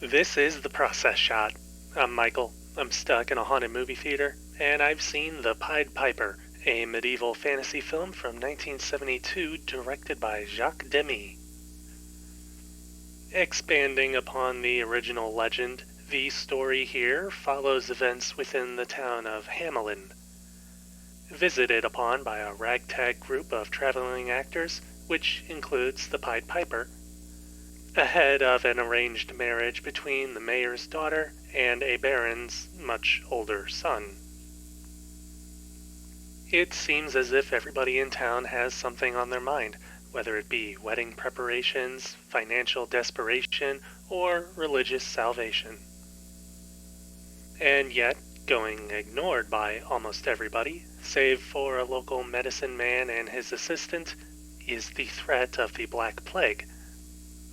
This is The Process Shot. I'm Michael. I'm stuck in a haunted movie theater, and I've seen The Pied Piper, a medieval fantasy film from 1972 directed by Jacques Demy. Expanding upon the original legend, the story here follows events within the town of Hamelin. Visited upon by a ragtag group of traveling actors, which includes the Pied Piper, ahead of an arranged marriage between the mayor's daughter and a baron's much older son. It seems as if everybody in town has something on their mind, whether it be wedding preparations, financial desperation, or religious salvation. And yet, going ignored by almost everybody, save for a local medicine man and his assistant, is the threat of the Black Plague,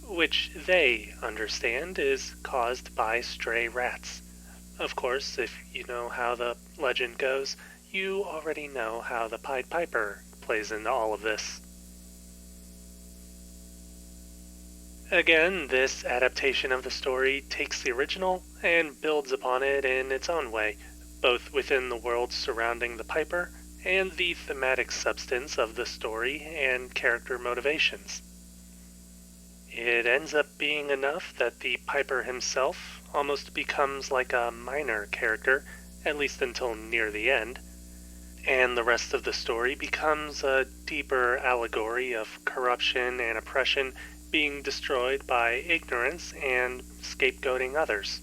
which they understand is caused by stray rats. Of course, if you know how the legend goes, you already know how the Pied Piper plays into all of this. Again, this adaptation of the story takes the original and builds upon it in its own way, both within the world surrounding the Piper and the thematic substance of the story and character motivations. It ends up being enough that the Piper himself almost becomes like a minor character, at least until near the end, and the rest of the story becomes a deeper allegory of corruption and oppression being destroyed by ignorance and scapegoating others.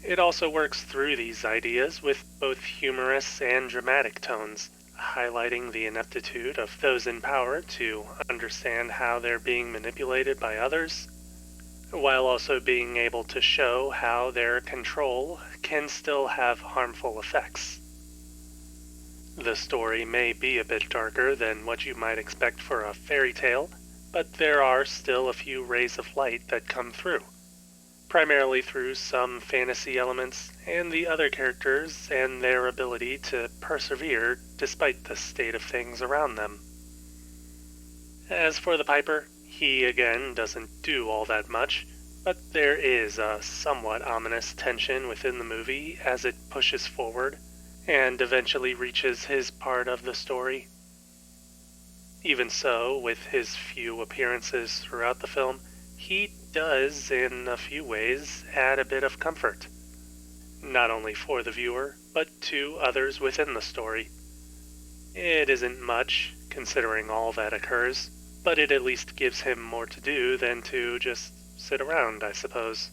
It also works through these ideas with both humorous and dramatic tones, highlighting the ineptitude of those in power to understand how they're being manipulated by others, while also being able to show how their control can still have harmful effects. The story may be a bit darker than what you might expect for a fairy tale, but there are still a few rays of light that come through, primarily through some fantasy elements and the other characters and their ability to persevere despite the state of things around them. As for the Piper, he again doesn't do all that much, but there is a somewhat ominous tension within the movie as it pushes forward and eventually reaches his part of the story. Even so, with his few appearances throughout the film, he does, in a few ways, add a bit of comfort, not only for the viewer, but to others within the story. It isn't much, considering all that occurs, but it at least gives him more to do than to just sit around, I suppose.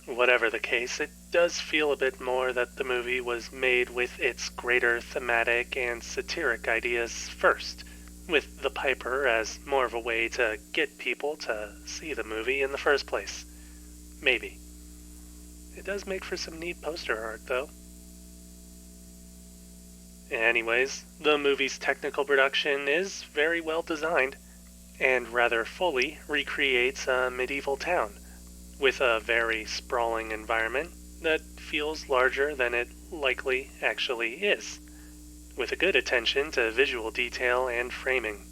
Whatever the case, it does feel a bit more that the movie was made with its greater thematic and satiric ideas first, with the Piper as more of a way to get people to see the movie in the first place. Maybe. It does make for some neat poster art, though. Anyways, the movie's technical production is very well designed, and rather fully recreates a medieval town, with a very sprawling environment that feels larger than it likely actually is, with a good attention to visual detail and framing.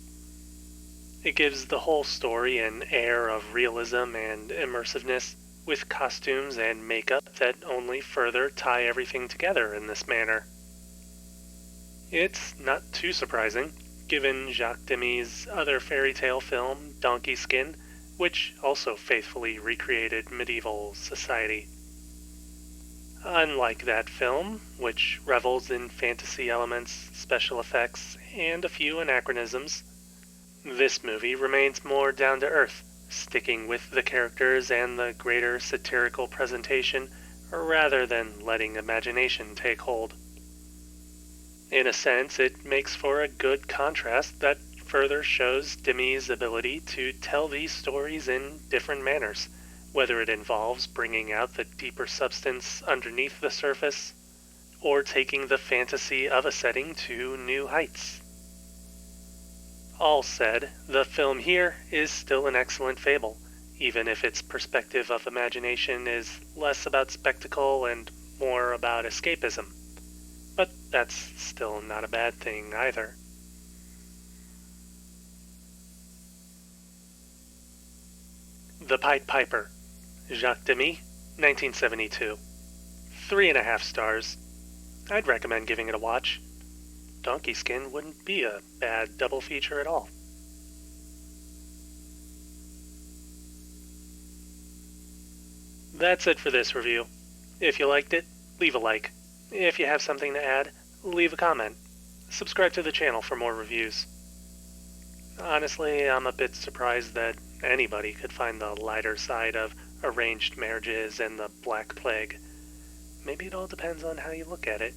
It gives the whole story an air of realism and immersiveness, with costumes and makeup that only further tie everything together in this manner. It's not too surprising, given Jacques Demy's other fairy tale film, Donkey Skin, which also faithfully recreated medieval society. Unlike that film, which revels in fantasy elements, special effects, and a few anachronisms, this movie remains more down-to-earth, sticking with the characters and the greater satirical presentation, rather than letting imagination take hold. In a sense, it makes for a good contrast that further shows Demy's ability to tell these stories in different manners, whether it involves bringing out the deeper substance underneath the surface, or taking the fantasy of a setting to new heights. All said, the film here is still an excellent fable, even if its perspective of imagination is less about spectacle and more about escapism. But that's still not a bad thing either. The Pied Piper, Jacques Demy, 1972. 3.5 stars. I'd recommend giving it a watch. Donkey Skin wouldn't be a bad double feature at all. That's it for this review. If you liked it, leave a like. If you have something to add, leave a comment. Subscribe to the channel for more reviews. Honestly, I'm a bit surprised that anybody could find the lighter side of arranged marriages and the Black Plague. Maybe it all depends on how you look at it.